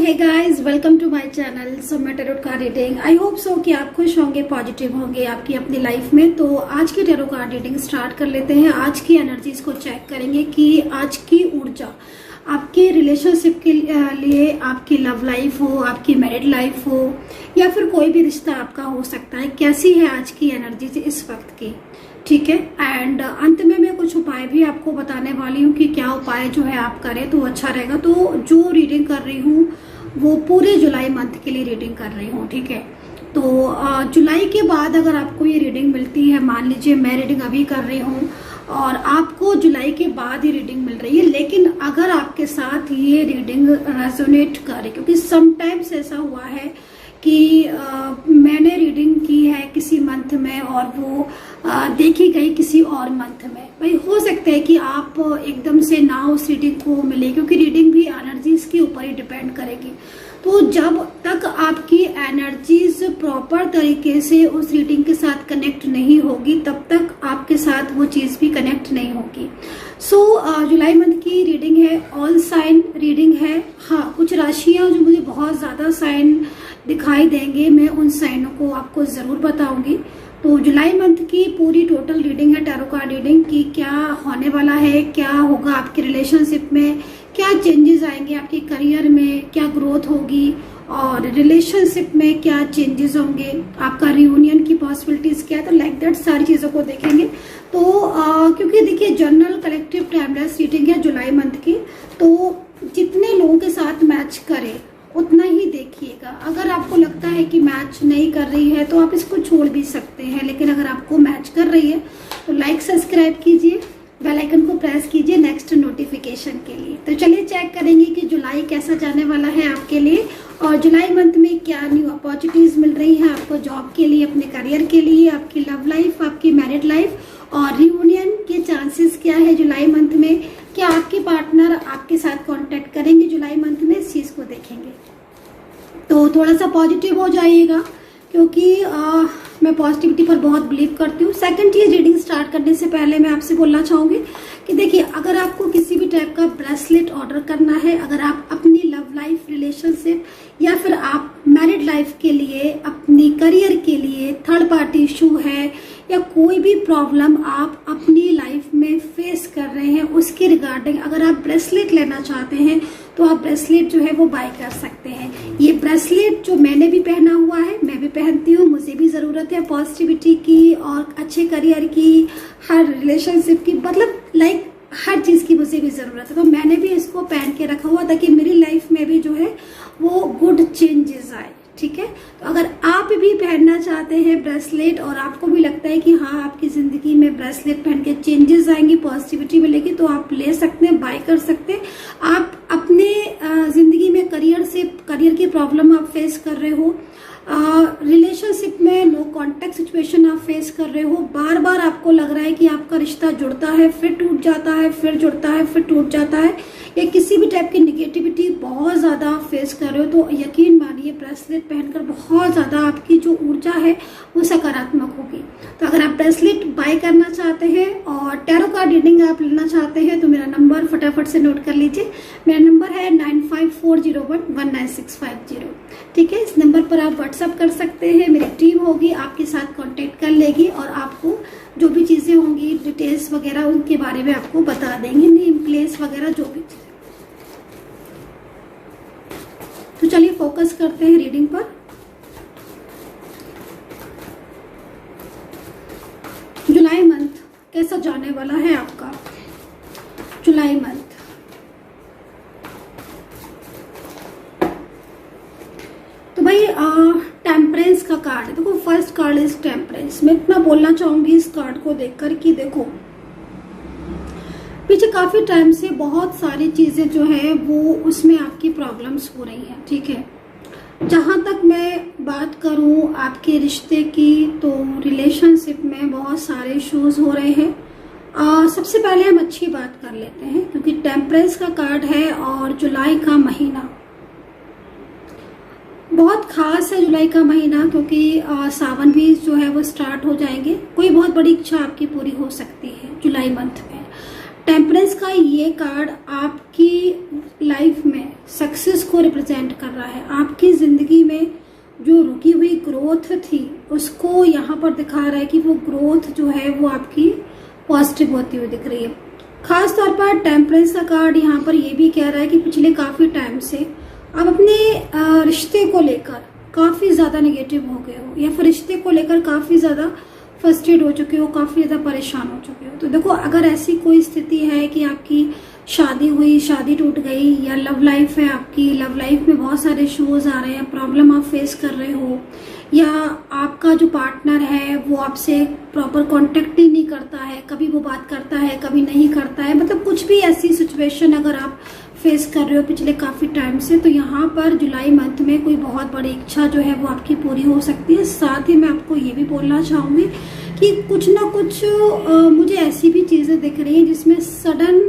Hey guys, welcome to my channel Samay tarot card reading. I hope so कि आप खुश होंगे, पॉजिटिव होंगे आपकी अपनी लाइफ में। तो आज की टैरो कार्ड रीडिंग स्टार्ट कर लेते हैं। आज की एनर्जीज को चेक करेंगे कि आज की ऊर्जा आपके रिलेशनशिप के लिए, आपकी लव लाइफ हो, आपकी मैरिड लाइफ हो, या फिर कोई भी रिश्ता आपका हो सकता है, कैसी है आज की एनर्जीज इस वक्त की। ठीक है, एंड अंत में मैं कुछ उपाय भी आपको बताने वाली हूँ कि क्या उपाय जो है आप करें तो अच्छा रहेगा। तो जो रीडिंग कर रही हूँ वो पूरे जुलाई मंथ के लिए रीडिंग कर रही हूँ। ठीक है, तो जुलाई के बाद अगर आपको ये रीडिंग मिलती है, मान लीजिए मैं रीडिंग अभी कर रही हूँ और आपको जुलाई के बाद ही रीडिंग मिल रही है, लेकिन अगर आपके साथ ये रीडिंग रेजोनेट करे, क्योंकि समटाइम्स ऐसा हुआ है कि मैंने रीडिंग की है किसी मंथ में और वो देखी गई किसी और मंथ में। भाई हो सकता है कि आप एकदम से ना उस रीडिंग को मिले, क्योंकि रीडिंग भी एनर्जीज के ऊपर ही डिपेंड करेगी। तो जब तक आपकी एनर्जीज प्रॉपर तरीके से उस रीडिंग के साथ कनेक्ट नहीं होगी, तब तक आपके साथ वो चीज भी कनेक्ट नहीं होगी। सो जुलाई मंथ की रीडिंग है, ऑल साइन रीडिंग है। हाँ, कुछ राशियां जो मुझे बहुत ज्यादा साइन दिखाई देंगे, मैं उन साइनों को आपको जरूर बताऊंगी। तो जुलाई मंथ की पूरी टोटल रीडिंग है टैरो कार्ड रीडिंग की, क्या होने वाला है, क्या होगा आपके रिलेशनशिप में, क्या चेंजेस आएंगे आपके करियर में, क्या ग्रोथ होगी, और रिलेशनशिप में क्या चेंजेस होंगे, आपका रियूनियन की पॉसिबिलिटीज क्या है। तो लाइक दैट सारी चीजों को देखेंगे। तो क्योंकि देखिए जनरल कलेक्टिव टाइमलेस रीडिंग है जुलाई मंथ की, तो जितने लोगों के साथ मैच करे उतना ही देखिएगा। अगर आपको लगता है कि मैच नहीं कर रही है तो आप इसको छोड़ भी सकते हैं, लेकिन अगर आपको मैच कर रही है तो लाइक सब्सक्राइब कीजिए, बेल आइकन को प्रेस कीजिए नेक्स्ट नोटिफिकेशन के लिए। तो चलिए चेक करेंगे कि जुलाई कैसा जाने वाला है आपके लिए, और जुलाई मंथ में क्या न्यू अपॉर्चुनिटीज मिल रही है आपको जॉब के लिए, अपने करियर के लिए, आपकी लव लाइफ, आपकी मैरिड लाइफ, और रियूनियन के चांसेस क्या है जुलाई मंथ में। क्या आपके पार्टनर आपके साथ कांटेक्ट करेंगे जुलाई मंथ में, इस चीज को देखेंगे। तो थोड़ा सा पॉजिटिव हो जाइएगा, क्योंकि मैं पॉजिटिविटी पर बहुत बिलीव करती हूँ। सेकंड चीज, रीडिंग स्टार्ट करने से पहले मैं आपसे बोलना चाहूंगी कि देखिए, अगर आपको किसी भी टाइप का ब्रेसलेट ऑर्डर करना है, अगर आप अपनी लव लाइफ, रिलेशनशिप, या फिर आप मैरिड लाइफ के लिए, अपनी करियर के लिए, थर्ड पार्टी इशू है, या कोई भी प्रॉब्लम आप अपनी लाइफ में फेस कर रहे हैं, उसके रिगार्डिंग अगर आप ब्रेसलेट लेना चाहते हैं तो आप ब्रेसलेट जो है वो बाय कर सकते हैं। ये ब्रेसलेट जो मैंने भी पहना हुआ है, मैं भी पहनती हूँ, मुझे भी जरूरत है पॉजिटिविटी की और अच्छे करियर की, हर रिलेशनशिप की, मतलब लाइक हर चीज की मुझे भी जरूरत है। तो मैंने भी इसको पहन के रखा हुआ ताकि मेरी लाइफ में भी जो है वो गुड चेंजेस आए। ठीक है, तो अगर आप भी पहनना चाहते हैं ब्रेसलेट और आपको भी लगता है कि हाँ आपकी जिंदगी में ब्रेसलेट पहन के चेंजेस आएंगी, पॉजिटिविटी मिलेगी, तो आप ले सकते हैं, बाय कर सकते हैं। आप अपने जिंदगी में करियर की प्रॉब्लम आप फेस कर रहे हो, रिलेशनशिप में नो कांटेक्ट सिचुएशन आप फेस कर रहे हो, बार बार आपको लग रहा है कि आपका रिश्ता जुड़ता है फिर टूट जाता है, फिर जुड़ता है फिर टूट जाता है, या किसी भी टाइप की निगेटिविटी बहुत ज्यादा आप फेस कर रहे हो, तो यकीन मानिए ब्रेसलेट पहनकर बहुत ज्यादा आपकी जो ऊर्जा है वो सकारात्मक होगी। तो अगर आप ब्रेसलेट बाय करना चाहते हैं और टैरो कार्ड रीडिंग आप लेना चाहते हैं तो मेरा नंबर फटाफट से नोट कर लीजिए। मेरा नंबर है 9540119650। ठीक है, इस नंबर पर आप व्हाट्सअप कर सकते हैं, मेरी टीम होगी आपके साथ कांटेक्ट कर लेगी और आपको जो भी चीजें होंगी, डिटेल्स वगैरह, उनके बारे में आपको बता देंगे, नेम प्लेस वगैरह जो भी चीजें। तो चलिए फोकस करते हैं रीडिंग पर। जुलाई मंथ कैसा जाने वाला है आपका। जुलाई मंथ तो भाई टेम्परेंस का कार्ड है। देखो, फर्स्ट कार्ड इज टेम्परेंस। मैं इतना बोलना चाहूंगी इस कार्ड को देखकर कि देखो, पीछे काफी टाइम से बहुत सारी चीजें जो है वो उसमें आपकी प्रॉब्लम्स हो रही हैं। ठीक है, जहां तक मैं बात करूं आपके रिश्ते की, तो रिलेशनशिप में बहुत सारे इश्यूज हो रहे हैं। सबसे पहले हम अच्छी बात कर लेते हैं, क्योंकि टेम्परेंस का कार्ड है और जुलाई का महीना बहुत खास है। जुलाई का महीना क्योंकि सावन भी जो है वो स्टार्ट हो जाएंगे, कोई बहुत बड़ी इच्छा आपकी पूरी हो सकती है जुलाई मंथ में। टेम्परेंस का ये कार्ड आपकी लाइफ में सक्सेस को रिप्रेजेंट कर रहा है। आपकी जिंदगी में जो रुकी हुई ग्रोथ थी उसको यहाँ पर दिखा रहा है कि वो ग्रोथ जो है वो आपकी पॉजिटिव होती हुई दिख रही है। खास तौर पर टेम्परेंस का कार्ड यहाँ पर ये भी कह रहा है कि पिछले काफी टाइम से आप अपने रिश्ते को लेकर काफी ज्यादा नेगेटिव हो गए हो, या फिर रिश्ते को लेकर काफी ज्यादा फ्रस्ट्रेट हो चुके हो, काफी ज्यादा परेशान हो चुके हो। तो देखो, अगर ऐसी कोई स्थिति है कि आपकी शादी हुई, शादी टूट गई, या लव लाइफ है आपकी, लव लाइफ में बहुत सारे इश्यूज आ रहे हैं, प्रॉब्लम आप फेस कर रहे हो, या आपका जो पार्टनर है वो आपसे प्रॉपर कांटेक्ट ही नहीं करता है, कभी वो बात करता है कभी नहीं करता है, मतलब कुछ भी ऐसी सिचुएशन अगर आप फेस कर रहे हो पिछले काफी टाइम से, तो यहाँ पर जुलाई मंथ में कोई बहुत बड़ी इच्छा जो है वो आपकी पूरी हो सकती है। साथ ही मैं आपको ये भी बोलना चाहूंगी कि कुछ ना कुछ मुझे ऐसी भी चीजें दिख रही हैं जिसमें सडन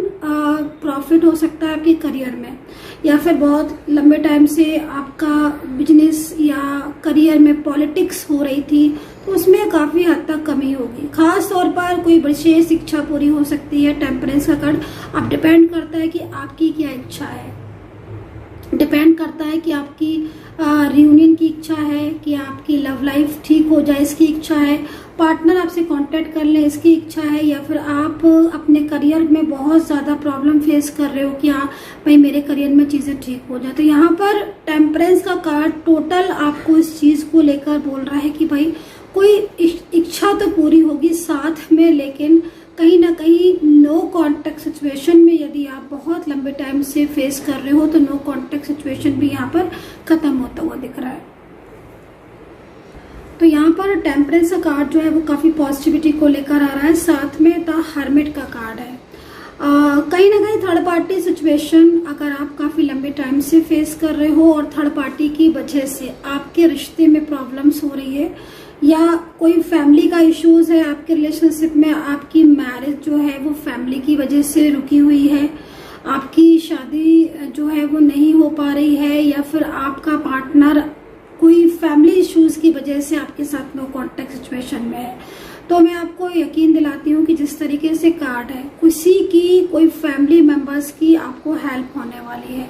प्रॉफिट हो सकता है आपके करियर में, या फिर बहुत लंबे टाइम से आपका बिजनेस या करियर में पॉलिटिक्स हो रही थी तो उसमें काफी हद तक कमी होगी। खास तौर पर कोई विशेष इच्छा पूरी हो सकती है। टेम्परेंस का कार्ड अब डिपेंड करता है कि आपकी क्या इच्छा है, डिपेंड करता है कि आपकी रियूनियन की इच्छा है, कि आपकी लव लाइफ ठीक हो जाए इसकी इच्छा है, पार्टनर आपसे कांटेक्ट कर ले इसकी इच्छा है, या फिर आप अपने करियर में बहुत ज्यादा प्रॉब्लम फेस कर रहे हो कि हाँ भाई मेरे करियर में चीजें ठीक हो जाए। तो यहाँ पर टेम्परेंस का कार्ड टोटल आपको इस चीज को लेकर बोल रहा है कि भाई कोई इच्छा तो पूरी होगी साथ में, लेकिन कहीं ना कहीं नो कांटेक्ट सिचुएशन में यदि आप बहुत लंबे टाइम से फेस कर रहे हो तो नो कांटेक्ट सिचुएशन भी यहाँ पर खत्म होता हुआ दिख रहा है। तो यहाँ पर टेम्परेंस का कार्ड जो है वो काफी पॉजिटिविटी को लेकर आ रहा है। साथ में द हर्मिट का कार्ड है। कहीं ना कहीं थर्ड पार्टी सिचुएशन अगर आप काफी लंबे टाइम से फेस कर रहे हो और थर्ड पार्टी की वजह से आपके रिश्ते में प्रॉब्लम्स हो रही है, या कोई फैमिली का इश्यूज है आपके रिलेशनशिप में, आपकी मैरिज जो है वो फैमिली की वजह से रुकी हुई है, आपकी शादी जो है वो नहीं हो पा रही है, या फिर आपका पार्टनर कोई फैमिली इश्यूज की वजह से आपके साथ नो कांटेक्ट सिचुएशन में है, तो मैं आपको यकीन दिलाती हूँ कि जिस तरीके से कार्ड है किसी की कोई फैमिली मेंबर्स की आपको हेल्प होने वाली है।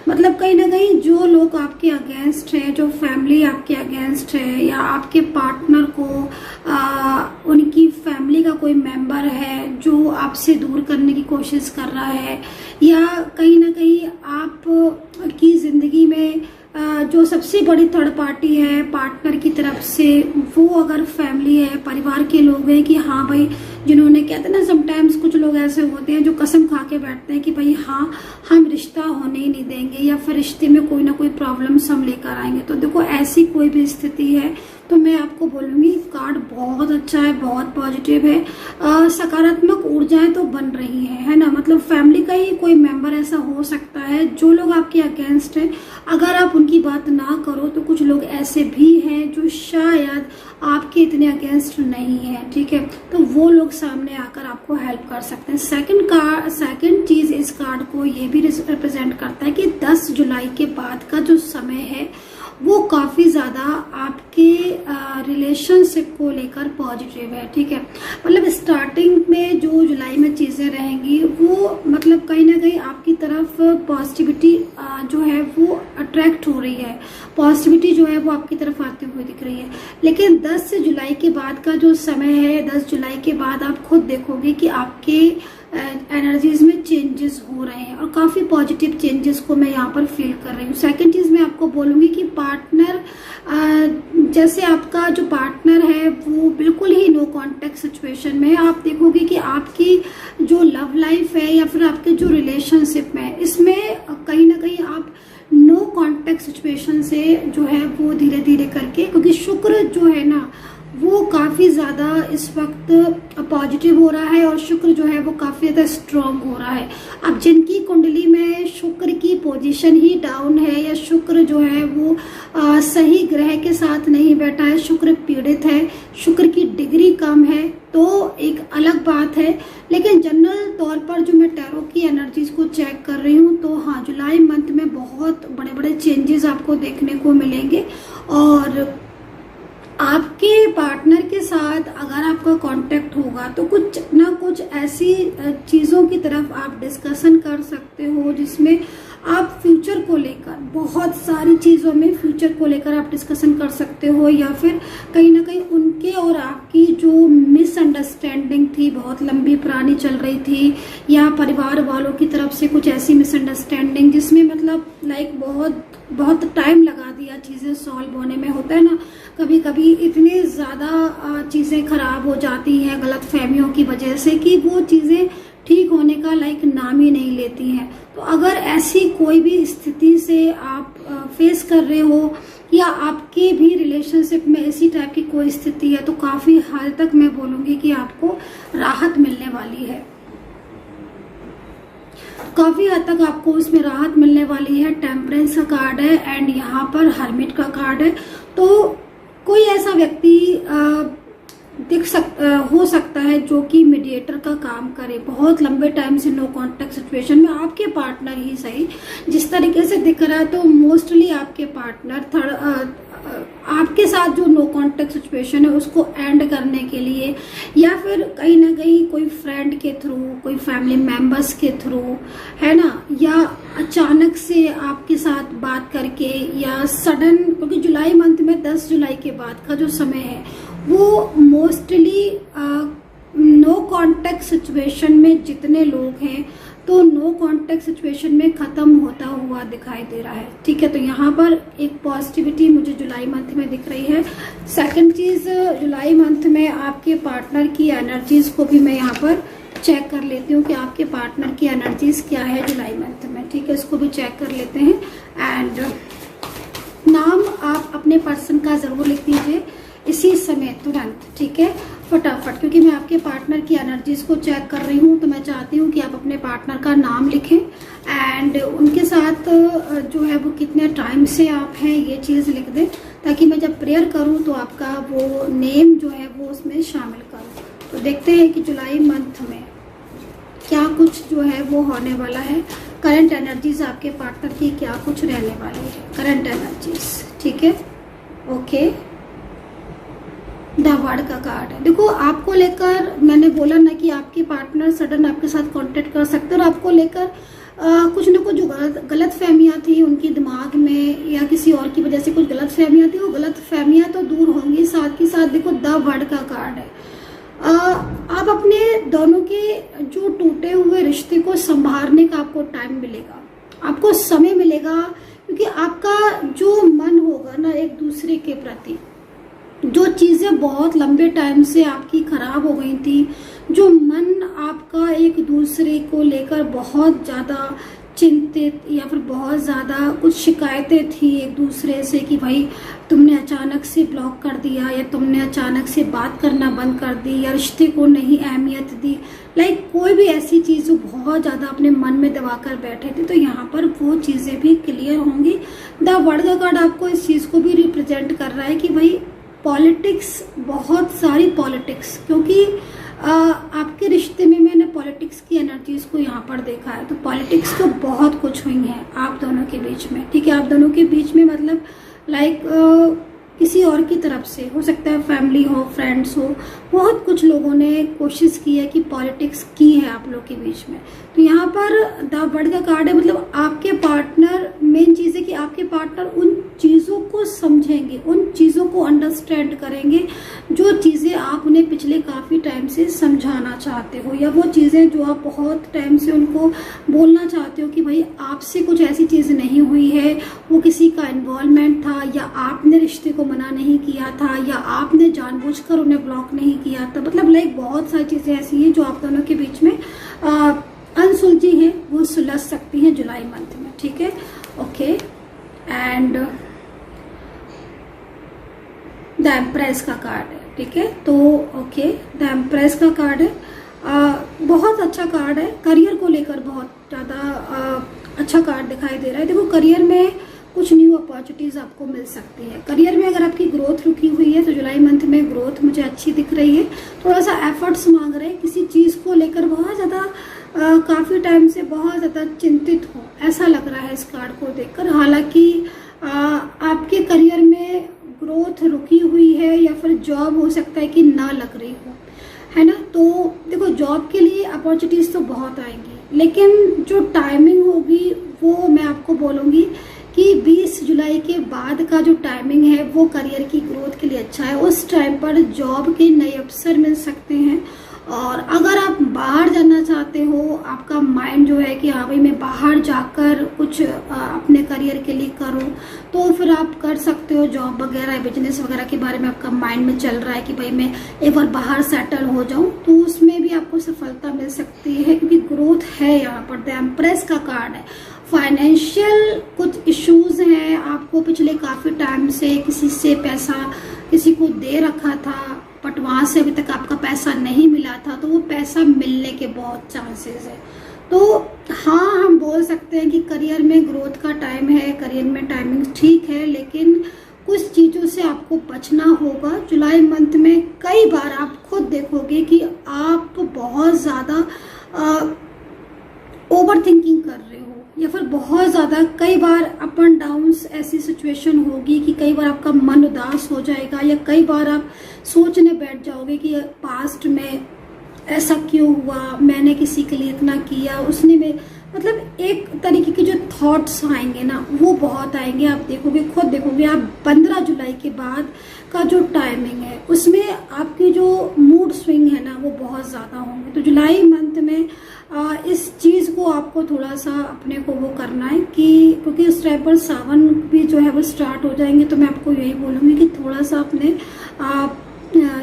मतलब कहीं ना कहीं जो लोग आपके अगेंस्ट है, जो फैमिली आपके अगेंस्ट है, या आपके पार्टनर को उनकी फैमिली का कोई मेंबर है जो आपसे दूर करने की कोशिश कर रहा है, या कहीं ना कहीं आप की जिंदगी में जो सबसे बड़ी थर्ड पार्टी है पार्टनर की तरफ से, वो अगर फैमिली है, परिवार के लोग हैं कि हाँ भाई, जिन्होंने कहते हैं ना समटाइम्स कुछ लोग ऐसे होते हैं जो कसम खा के बैठते हैं कि भाई हाँ हम रिश्ता होने ही नहीं देंगे, या फिर रिश्ते में कोई ना कोई प्रॉब्लम्स हम लेकर आएंगे। तो देखो, ऐसी कोई भी स्थिति है तो मैं आपको बोलूंगी कार्ड बहुत अच्छा है, बहुत पॉजिटिव है। सकारात्मक ऊर्जाएं तो बन रही है ना। मतलब फैमिली का ही कोई मेंबर ऐसा हो सकता है जो लोग आपके अगेंस्ट है, अगर आप उनकी बात ना करो तो कुछ लोग ऐसे भी हैं जो शायद आपके इतने अगेंस्ट नहीं है, ठीक है, तो वो लोग सामने आकर आपको हेल्प कर सकते हैं। सेकंड चीज इस कार्ड को ये भी रिप्रेजेंट करता है कि 10 जुलाई के बाद का जो समय है वो काफी ज्यादा आपके रिलेशनशिप को लेकर पॉजिटिव है, ठीक है। मतलब स्टार्टिंग में जो जुलाई में चीजें रहेंगी वो मतलब कहीं ना कहीं आपकी तरफ पॉजिटिविटी जो है वो अट्रैक्ट हो रही है, पॉजिटिविटी जो है वो आपकी तरफ आती हुई दिख रही है। लेकिन 10 जुलाई के बाद का जो समय है, 10 जुलाई के बाद आप खुद देखोगे कि आपके एनर्जीज में चेंजेस हो रहे हैं और काफी पॉजिटिव चेंजेस को मैं यहाँ पर फील कर रही हूँ। सेकंड चीज मैं आपको बोलूंगी कि पार्टनर जैसे आपका जो पार्टनर है वो बिल्कुल ही नो कांटेक्ट सिचुएशन में है। आप देखोगे कि आपकी जो लव लाइफ है या फिर आपके जो रिलेशनशिप में, इसमें कहीं ना कहीं आप नो कांटेक्ट सिचुएशन से जो है वो धीरे धीरे करके, क्योंकि शुक्र जो है ना वो काफी ज्यादा इस वक्त पॉजिटिव हो रहा है और शुक्र जो है वो काफी ज्यादा स्ट्रांग हो रहा है। अब जिनकी कुंडली में शुक्र की पोजीशन ही डाउन है या शुक्र जो है वो सही ग्रह के साथ नहीं बैठा है, शुक्र पीड़ित है, शुक्र की डिग्री कम है, तो एक अलग बात है। लेकिन जनरल तौर पर जो मैं टैरो की एनर्जीज को चेक कर रही हूँ तो हाँ, जुलाई मंथ में बहुत बड़े बड़े चेंजेस आपको देखने को मिलेंगे और आपके पार्टनर के साथ अगर आपका कांटेक्ट होगा तो कुछ ना कुछ ऐसी चीज़ों की तरफ आप डिस्कशन कर सकते हो जिसमें आप फ्यूचर को लेकर, बहुत सारी चीज़ों में फ्यूचर को लेकर आप डिस्कशन कर सकते हो, या फिर कहीं ना कहीं उनके और आपकी जो मिसअंडरस्टैंडिंग थी, बहुत लंबी पुरानी चल रही थी, या परिवार वालों की तरफ से कुछ ऐसी मिसअंडरस्टैंडिंग जिसमें मतलब लाइक बहुत टाइम लगा दिया चीज़ें सॉल्व होने में। होता है ना, कभी कभी इतनी ज़्यादा चीज़ें खराब हो जाती हैं गलत फहमियों की वजह से कि वो चीज़ें ठीक होने का लाइक नाम ही नहीं लेती हैं। तो अगर ऐसी कोई भी स्थिति से आप फेस कर रहे हो, या आपके भी रिलेशनशिप में इसी टाइप की कोई स्थिति है, तो काफ़ी हद तक मैं बोलूँगी कि आपको राहत मिलने वाली है। काफ़ी हद तक आपको उसमें राहत मिलने वाली है। टेम्परेंस का कार्ड है एंड यहाँ पर हर्मिट का कार्ड है। तो कोई ऐसा व्यक्ति हो सकता है जो कि मीडिएटर का काम करे, बहुत लंबे टाइम से नो कांटेक्ट सिचुएशन में। आपके पार्टनर ही सही, जिस तरीके से दिख रहा है तो मोस्टली आपके पार्टनर आपके साथ जो नो कांटेक्ट सिचुएशन है उसको एंड करने के लिए, या फिर कहीं ना कहीं कोई फ्रेंड के थ्रू, कोई फैमिली मेंबर्स के थ्रू, है ना, या अचानक से आपके साथ बात करके, या सडन, क्योंकि जुलाई मंथ में 10 जुलाई के बाद का जो समय है वो मोस्टली नो कांटेक्ट सिचुएशन में जितने लोग हैं तो नो कांटेक्ट सिचुएशन में खत्म होता हुआ दिखाई दे रहा है। ठीक है, तो यहाँ पर एक पॉजिटिविटी मुझे जुलाई मंथ में दिख रही है। सेकंड चीज, जुलाई मंथ में आपके पार्टनर की एनर्जीज को भी मैं यहाँ पर चेक कर लेती हूँ कि आपके पार्टनर की एनर्जीज क्या है जुलाई मंथ में। ठीक है, इसको भी चेक कर लेते हैं। एंड नाम आप अपने पर्सन का जरूर लिख दीजिए इसी समय तुरंत। ठीक है, फटाफट, क्योंकि मैं आपके पार्टनर की एनर्जीज को चेक कर रही हूँ, तो मैं चाहती हूँ कि आप अपने पार्टनर का नाम लिखें एंड उनके साथ जो है वो कितने टाइम से आप हैं ये चीज़ लिख दें, ताकि मैं जब प्रेयर करूँ तो आपका वो नेम जो है वो उसमें शामिल करूँ। तो देखते हैं कि जुलाई मंथ में क्या कुछ जो है वो होने वाला है। करंट एनर्जीज आपके पार्टनर की क्या कुछ रहने वाली है, करंट एनर्जीज। ठीक है, ओके। द वर्ड का कार्ड है। देखो, आपको लेकर मैंने बोला ना कि आपके पार्टनर सडन आपके साथ कांटेक्ट कर सकते हैं, और आपको लेकर कुछ ना कुछ जो गलत फहमियाँ थी उनकी दिमाग में, या किसी और की वजह से कुछ गलत फहमियाँ थी, वो गलत फहमियाँ तो दूर होंगी। साथ ही साथ देखो द वर्ड का कार्ड है। आप अपने दोनों के जो टूटे हुए रिश्ते को संभालने का आपको टाइम मिलेगा, आपको समय मिलेगा, क्योंकि आपका जो मन होगा ना एक दूसरे के प्रति, जो चीज़ें बहुत लंबे टाइम से आपकी खराब हो गई थी, जो मन आपका एक दूसरे को लेकर बहुत ज़्यादा चिंतित, या फिर बहुत ज़्यादा कुछ शिकायतें थी एक दूसरे से कि भाई तुमने अचानक से ब्लॉक कर दिया, या तुमने अचानक से बात करना बंद कर दी, या रिश्ते को नहीं अहमियत दी, लाइक कोई भी ऐसी चीज़ जो बहुत ज़्यादा अपने मन में दबा कर बैठे थे, तो यहाँ पर वो चीज़ें भी क्लियर होंगी। द वर्ड का कार्ड आपको इस चीज़ को भी रिप्रेजेंट कर रहा है कि भाई पॉलिटिक्स, बहुत सारी पॉलिटिक्स, क्योंकि आपके रिश्ते में मैंने पॉलिटिक्स की एनर्जीज को यहाँ पर देखा है। तो पॉलिटिक्स तो बहुत कुछ हुई है आप दोनों के बीच में। ठीक है, आप दोनों के बीच में मतलब लाइक किसी और की तरफ से हो सकता है, फैमिली हो, फ्रेंड्स हो, बहुत कुछ लोगों ने कोशिश की है कि पॉलिटिक्स की है आप लोग के बीच में। तो यहाँ पर द वर्ड का कार्ड है, मतलब आपके पार्टनर, मेन चीज़ है कि आपके पार्टनर उन चीज़ों को समझेंगे, उन चीज़ों को अंडरस्टैंड करेंगे जो चीज़ें आप उन्हें पिछले काफ़ी टाइम से समझाना चाहते हो, या वो चीज़ें जो आप बहुत टाइम से उनको बोलना चाहते हो कि भाई आपसे कुछ ऐसी चीज़ नहीं हुई है, वो किसी का इन्वॉल्वमेंट था, या आपने रिश्ते को मना नहीं किया था, या आपने जानबूझकर उन्हें ब्लॉक नहीं किया था। मतलब लाइक बहुत सारी चीज़ें ऐसी हैं जो आप दोनों के बीच में अनसुलझी हैं, वो सुलझ सकती हैं जुलाई मंथ में। ठीक है, ओके। एंड द एम्प्रेस का कार्ड है। ठीक है, तो ओके, द एम्प्रेस का कार्ड है, बहुत अच्छा कार्ड है, करियर को लेकर बहुत ज़्यादा अच्छा कार्ड दिखाई दे रहा है। देखो, करियर में कुछ न्यू अपॉर्चुनिटीज आपको मिल सकती है। करियर में अगर आपकी ग्रोथ रुकी हुई है तो जुलाई मंथ में ग्रोथ मुझे अच्छी दिख रही है। थोड़ा सा एफर्ट्स मांग रहे हैं, किसी चीज़ को लेकर बहुत ज़्यादा काफ़ी टाइम से बहुत ज़्यादा चिंतित हो, ऐसा लग रहा है इस कार्ड को देखकर। हालांकि आपके करियर में ग्रोथ रुकी हुई है, या फिर जॉब हो सकता है कि ना लग रही हो, है ना। तो देखो जॉब के लिए अपॉर्चुनिटीज तो बहुत आएंगी, लेकिन जो टाइमिंग होगी वो मैं आपको बोलूँगी कि 20 जुलाई के बाद का जो टाइमिंग है वो करियर की ग्रोथ के लिए अच्छा है। उस टाइम पर जॉब के नए अवसर मिल सकते हैं। और अगर आप बाहर जाना चाहते हो, आपका माइंड जो है कि हाँ भाई मैं बाहर जाकर कुछ अपने करियर के लिए करूँ, तो फिर आप कर सकते हो। जॉब वगैरह बिजनेस वगैरह के बारे में आपका माइंड में चल रहा है कि भाई मैं एक बार बाहर सेटल हो जाऊँ, तो उसमें भी आपको सफलता मिल सकती है, क्योंकि ग्रोथ है यहाँ पर। द एम्प्रेस का कार्ड है। फाइनेंशियल कुछ इश्यूज हैं, आपको पिछले काफ़ी टाइम से किसी से पैसा किसी को दे रखा था, बट वहाँ से अभी तक आपका पैसा नहीं मिला था, तो वो पैसा मिलने के बहुत चांसेस है। तो हाँ, हम बोल सकते हैं कि करियर में ग्रोथ का टाइम है, करियर में टाइमिंग ठीक है, लेकिन कुछ चीज़ों से आपको बचना होगा। जुलाई मंथ में कई बार आप खुद देखोगे कि आप बहुत ज़्यादा ओवर थिंकिंग कर रहे हो, या फिर बहुत ज़्यादा कई बार अप एंड डाउन्स ऐसी सिचुएशन होगी कि कई बार आपका मन उदास हो जाएगा, या कई बार आप सोचने बैठ जाओगे कि पास्ट में ऐसा क्यों हुआ, मैंने किसी के लिए इतना किया, उसने में मतलब एक तरीके के जो थॉट्स आएंगे ना वो बहुत आएंगे। आप देखोगे, खुद देखोगे आप 15 जुलाई के बाद का जो टाइमिंग है उसमें आपके जो मूड स्विंग है ना वो बहुत ज़्यादा होंगे। तो जुलाई मंथ में इस चीज़ को आपको थोड़ा सा अपने को वो करना है कि क्योंकि उस टाइम पर सावन भी जो है वो स्टार्ट हो जाएंगे। तो मैं आपको यही बोलूँगी कि थोड़ा सा अपने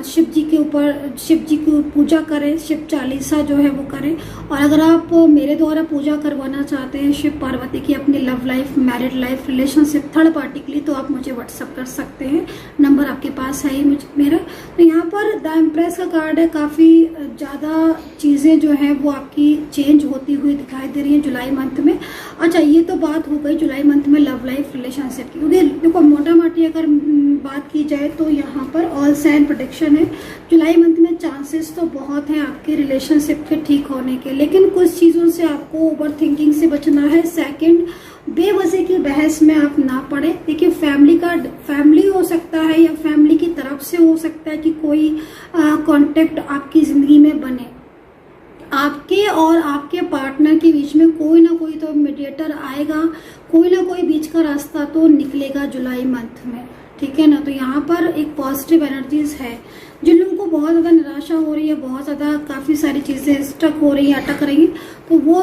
शिव जी के ऊपर, शिव जी की पूजा करें, शिव चालीसा जो है वो करें। और अगर आप मेरे द्वारा पूजा करवाना चाहते हैं शिव पार्वती की अपनी love life, married life, relationship, third party के लिए, तो आप मुझे व्हाट्सअप कर सकते हैं। नंबर आपके पास है ही मेरा। तो यहाँ पर द एम्प्रेस का कार्ड है। काफ़ी ज़्यादा चीज़ें जो हैं वो आपकी चेंज होती हुई दिखाई दे रही हैं जुलाई मंथ में। अच्छा, ये तो बात हो गई जुलाई मंथ में लव लाइफ, रिलेशनशिप की। क्योंकि देखो मोटा मोटी अगर बात की जाए तो यहाँ पर ऑल साइन प्रोटेक्शन है। जुलाई मंथ में चांसेस तो बहुत हैं आपके रिलेशनशिप के ठीक होने के, लेकिन कुछ चीज़ों से आपको ओवर थिंकिंग से बचना है। सेकंड, बेवजह की बहस में आप ना पड़े। देखिए फैमिली हो सकता है या फैमिली की तरफ से हो सकता है कि कोई कांटेक्ट आपकी ज़िंदगी में बने। आपके और आपके पार्टनर के बीच में कोई ना कोई तो मीडिएटर आएगा, कोई ना कोई बीच का रास्ता तो निकलेगा जुलाई मंथ में, ठीक है ना। तो यहाँ पर एक पॉजिटिव एनर्जीज है। जिन लोगों को बहुत ज़्यादा निराशा हो रही है, बहुत ज़्यादा काफ़ी सारी चीज़ें स्टक हो रही हैं, अटक रही हैं, तो वो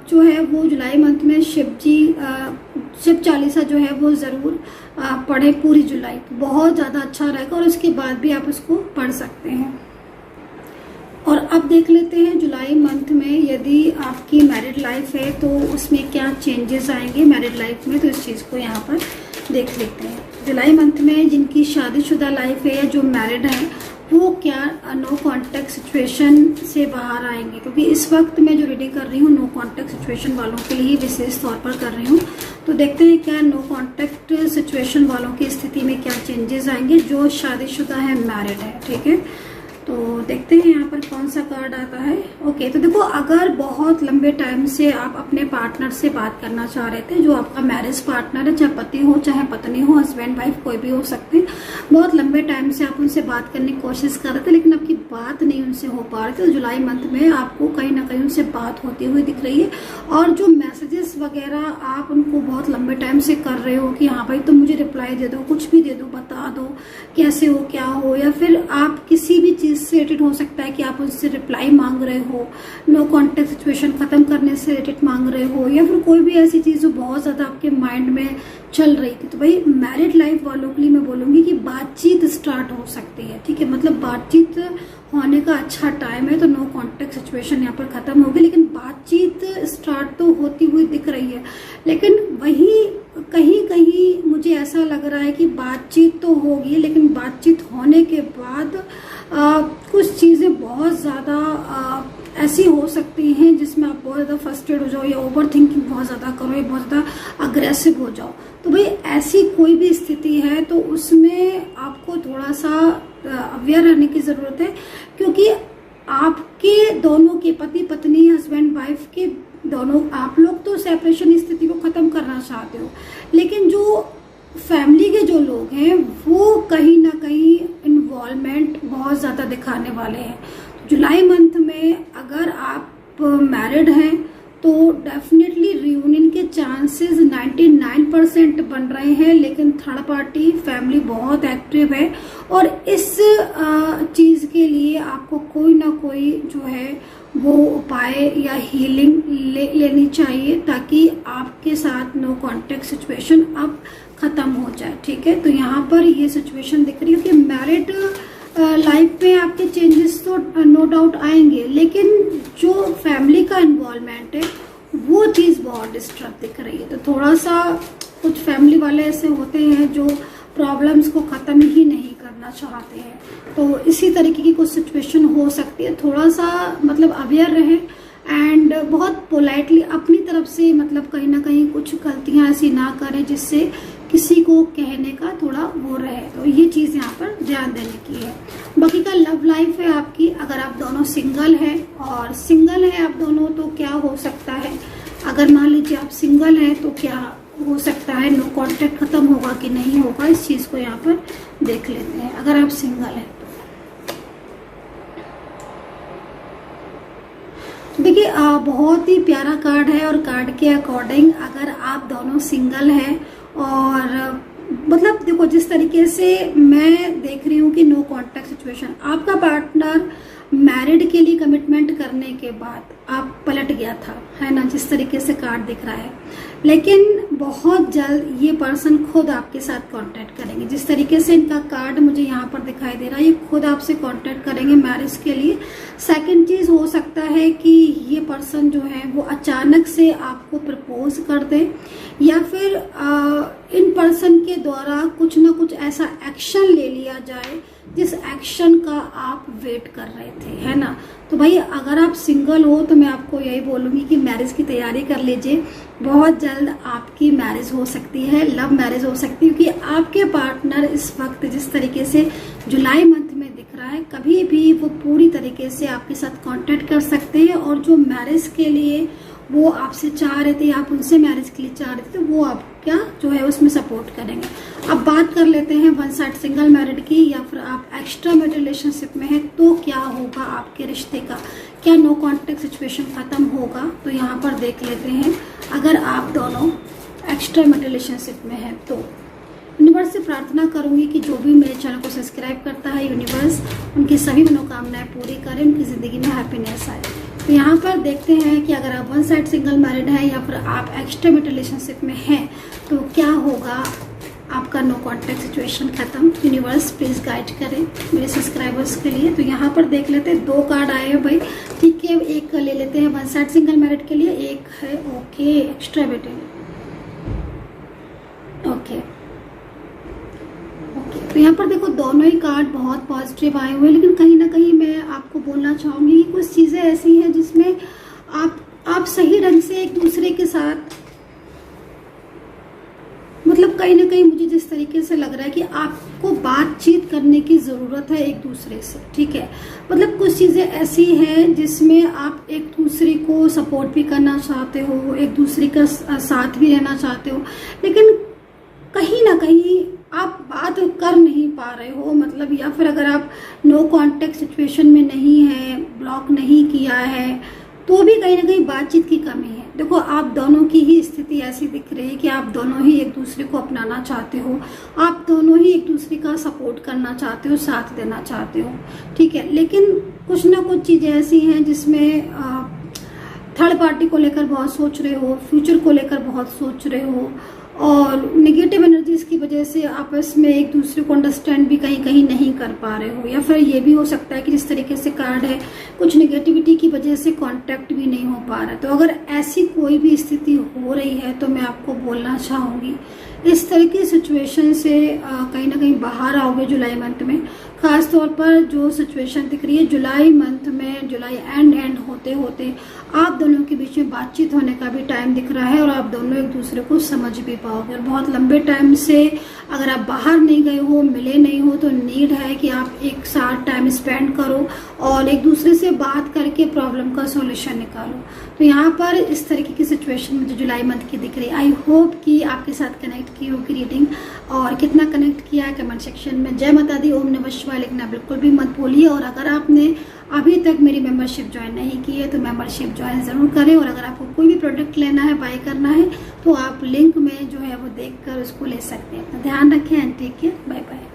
जो है वो जुलाई मंथ में शिव चालीसा जो है वो ज़रूर पढ़े पूरी जुलाई। बहुत ज़्यादा अच्छा रहेगा, और उसके बाद भी आप उसको पढ़ सकते हैं। और अब देख लेते हैं जुलाई मंथ में यदि आपकी मैरिड लाइफ है तो उसमें क्या चेंजेस आएंगे मैरिड लाइफ में। तो इस चीज़ को यहाँ पर देख लेते हैं। जुलाई मंथ में जिनकी शादीशुदा लाइफ है या जो मैरिड है वो क्या नो कॉन्टैक्ट सिचुएशन से बाहर आएंगे, क्योंकि इस वक्त मैं जो रीडिंग कर रही हूँ नो कॉन्टैक्ट सिचुएशन वालों के लिए विशेष तौर पर कर रही हूँ। तो देखते हैं क्या नो कॉन्टैक्ट सिचुएशन वालों की स्थिति में क्या चेंजेस आएंगे जो शादीशुदा है, मैरिड है, ठीक है। तो देखते हैं यहाँ पर कौन सा कार्ड आता है। ओके, तो देखो अगर बहुत लंबे टाइम से आप अपने पार्टनर से बात करना चाह रहे थे, जो आपका मैरिज पार्टनर है, चाहे पति हो चाहे पत्नी हो, हस्बैंड वाइफ कोई भी हो सकते हैं, बहुत लंबे टाइम से आप उनसे बात करने की कोशिश कर रहे थे लेकिन आपकी बात नहीं उनसे हो पा रही थी, तो जुलाई मंथ में आपको कहीं ना कहीं उनसे बात होती हुई दिख रही है। और जो मैसेजेस वगैरह आप उनको बहुत लंबे टाइम से कर रहे हो कि हाँ भाई तुम मुझे रिप्लाई दे दो, कुछ भी दे दो, बता दो कैसे हो, क्या हो, या फिर आप किसी भी चीज से रिलेटेड हो सकता है कि आप उससे रिप्लाई मांग रहे हो, नो कॉन्टेक्ट सिचुएशन खत्म करने से रिलेटेड मांग रहे हो, या फिर कोई भी ऐसी चीज जो बहुत ज्यादा आपके माइंड में चल रही थी। तो भाई मैरिड लाइफ वालों के लिए मैं बोलूंगी कि बातचीत स्टार्ट हो सकती है, ठीक है, मतलब बातचीत होने का अच्छा टाइम है। तो नो कॉन्टेक्ट सिचुएशन यहाँ पर खत्म होगी, लेकिन बातचीत स्टार्ट तो होती हुई दिख रही है। लेकिन वही कहीं कहीं मुझे ऐसा लग रहा है कि बातचीत तो होगी, लेकिन बातचीत होने के बाद कुछ चीज़ें बहुत ज़्यादा ऐसी हो सकती हैं जिसमें आप बहुत ज़्यादा फ्रस्ट्रेट हो जाओ, या ओवर थिंकिंग बहुत ज़्यादा करो, या बहुत ज़्यादा अग्रेसिव हो जाओ। तो भाई ऐसी कोई भी स्थिति है तो उसमें आपको थोड़ा सा अवेयर रहने की ज़रूरत है, क्योंकि आपके दोनों के पति पत्नी, हस्बैंड वाइफ के दोनों, आप लोग तो सेपरेशन स्थिति को ख़त्म करना चाहते हो, लेकिन जो फैमिली के जो लोग हैं वो कहीं ना कहीं इन्वॉल्वमेंट बहुत ज़्यादा दिखाने वाले हैं। जुलाई मंथ में अगर आप मैरिड हैं तो डेफिनेटली रियूनियन के चांसेस 99% बन रहे हैं, लेकिन थर्ड पार्टी फैमिली बहुत एक्टिव है और इस चीज़ के लिए आपको कोई ना कोई जो है वो उपाय या हीलिंग लेनी चाहिए ताकि आपके साथ नो कॉन्टेक्ट सिचुएशन अब खत्म हो जाए। ठीक है, तो यहाँ पर ये सिचुएशन दिख रही है कि मैरिड लाइफ में आपके चेंजेस तो नो डाउट आएंगे, लेकिन जो फैमिली का इन्वॉल्वमेंट है वो चीज़ बहुत डिस्टर्ब दिख रही है। तो थोड़ा सा कुछ फैमिली वाले ऐसे होते हैं जो प्रॉब्लम्स को ख़त्म ही नहीं करना चाहते हैं, तो इसी तरीके की कुछ सिचुएशन हो सकती है। थोड़ा सा मतलब अवेयर रहें एंड बहुत पोलाइटली अपनी तरफ से मतलब कहीं ना कहीं कुछ गलतियां ऐसी ना करें जिससे किसी को कहने का थोड़ा वो रहे, तो ये चीज़ यहाँ पर ध्यान देने की है। बाकी का लव लाइफ है आपकी, अगर आप दोनों सिंगल हैं और सिंगल हैं आप दोनों तो क्या हो सकता है, अगर मान लीजिए आप सिंगल हैं तो क्या हो सकता है, नो कॉन्टेक्ट खत्म होगा कि नहीं होगा, इस चीज़ को यहाँ पर देख लेते हैं। अगर आप सिंगल हैं देखिए बहुत ही प्यारा कार्ड है और कार्ड के अकॉर्डिंग अगर आप दोनों सिंगल हैं और मतलब देखो जिस तरीके से मैं देख रही हूँ कि नो कॉन्टैक्ट सिचुएशन, आपका पार्टनर मैरिड के लिए कमिटमेंट करने के बाद आप पलट गया था, है ना, जिस तरीके से कार्ड दिख रहा है, लेकिन बहुत जल्द ये पर्सन खुद आपके साथ कांटेक्ट करेंगे। जिस तरीके से इनका कार्ड मुझे यहाँ पर दिखाई दे रहा है, ये खुद आपसे कांटेक्ट करेंगे मैरिज के लिए। सेकंड चीज हो सकता है कि ये पर्सन जो है वो अचानक से आपको प्रपोज कर दे या फिर इन पर्सन के द्वारा कुछ ना कुछ ऐसा एक्शन ले लिया जाए जिस एक्शन का आप वेट कर रहे थे, है ना। तो भाई अगर आप सिंगल हो तो मैं आपको यही बोलूंगी कि मैरिज की तैयारी कर लीजिए, बहुत जल्द आपकी मैरिज हो सकती है, लव मैरिज हो सकती है, क्योंकि आपके पार्टनर इस वक्त जिस तरीके से जुलाई मंथ में दिख रहा है कभी भी वो पूरी तरीके से आपके साथ कांटेक्ट कर सकते हैं और जो मैरिज के लिए वो आपसे चाह रहे थे, आप उनसे मैरिज के लिए चाह रहे थे, तो वो आप क्या जो है उसमें सपोर्ट करेंगे। अब बात कर लेते हैं वन साइड सिंगल मैरिड की या फिर आप एक्स्ट्रा मैरिड रिलेशनशिप में हैं तो क्या होगा आपके रिश्ते का, क्या नो कॉन्टेक्ट सिचुएशन खत्म होगा। तो यहाँ पर देख लेते हैं अगर आप दोनों एक्स्ट्रा मैरिड रिलेशनशिप में हैं तो यूनिवर्स से प्रार्थना करूंगी कि जो भी मेरे चैनल को सब्सक्राइब करता है यूनिवर्स उनकी सभी मनोकामनाएं पूरी करें, उनकी जिंदगी में हैप्पीनेस आए। तो यहाँ पर देखते हैं कि अगर आप वन साइड सिंगल मैरिड हैं या फिर आप एक्स्ट्रा मैरिड रिलेशनशिप में हैं तो क्या होगा आपका नो कॉन्टेक्ट सिचुएशन खत्म। यूनिवर्स प्लीज गाइड करें मेरे सब्सक्राइबर्स के लिए। तो यहाँ पर देख लेते हैं, दो कार्ड आए हैं भाई, ठीक है, एक ले लेते हैं वन साइड सिंगल मैरिड के लिए, एक है ओके एक्स्ट्रा मैरिड, ओके। तो यहाँ पर देखो दोनों ही कार्ड बहुत पॉजिटिव आए हुए हैं, लेकिन कहीं ना कहीं मैं आपको बोलना चाहूंगी कि कुछ चीजें ऐसी हैं जिसमें आप सही ढंग से एक दूसरे के साथ मतलब कहीं ना कहीं मुझे जिस तरीके से लग रहा है कि आपको बातचीत करने की जरूरत है एक दूसरे से, ठीक है। मतलब कुछ चीजें ऐसी हैं जिसमें आप एक दूसरे को सपोर्ट भी करना चाहते हो, एक दूसरे का साथ भी रहना चाहते हो, लेकिन कहीं ना कहीं आप बात कर नहीं पा रहे हो, मतलब या फिर अगर आप नो कॉन्टेक्ट सिचुएशन में नहीं है, ब्लॉक नहीं किया है, तो भी कहीं ना कहीं बातचीत की कमी है। देखो आप दोनों की ही स्थिति ऐसी दिख रही है कि आप दोनों ही एक दूसरे को अपनाना चाहते हो, आप दोनों ही एक दूसरे का सपोर्ट करना चाहते हो, साथ देना चाहते हो, ठीक है। लेकिन कुछ ना कुछ चीजें ऐसी हैं जिसमें थर्ड पार्टी को लेकर बहुत सोच रहे हो, फ्यूचर को लेकर बहुत सोच रहे हो और नेगेटिव एनर्जीज की वजह से आपस में एक दूसरे को अंडरस्टैंड भी कहीं कहीं नहीं कर पा रहे हो, या फिर ये भी हो सकता है कि जिस तरीके से कार्ड है कुछ नेगेटिविटी की वजह से कांटेक्ट भी नहीं हो पा रहा है। तो अगर ऐसी कोई भी स्थिति हो रही है तो मैं आपको बोलना चाहूंगी इस तरह की सिचुएशन से कहीं ना कहीं बाहर आओगे जुलाई मंथ में। खास तौर पर जो सिचुएशन दिख रही है जुलाई मंथ में, जुलाई एंड होते होते आप दोनों के बीच में बातचीत होने का भी टाइम दिख रहा है और आप दोनों एक दूसरे को समझ भी पाओगे। और बहुत लंबे टाइम से अगर आप बाहर नहीं गए हो, मिले नहीं हो, तो नीड है कि आप एक साथ टाइम स्पेंड करो और एक दूसरे से बात करके प्रॉब्लम का सॉल्यूशन निकालो। तो यहाँ पर इस तरीके की सिचुएशन मुझे जुलाई मंथ की दिख रही है। आई होप कि आपके साथ कनेक्ट की होगी रीडिंग और कितना कनेक्ट किया है कमेंट सेक्शन में जय माता दी ओम नमः शिवाय लिखना बिल्कुल भी मत भूलिए। और अगर आपने अभी तक मेरी मेंबरशिप ज्वाइन नहीं की है तो मेंबरशिप ज्वाइन ज़रूर करें। और अगर आपको कोई भी प्रोडक्ट लेना है, बाय करना है, तो आप लिंक में जो है वो देखकर उसको ले सकते हैं। ध्यान रखें and take care, bye bye.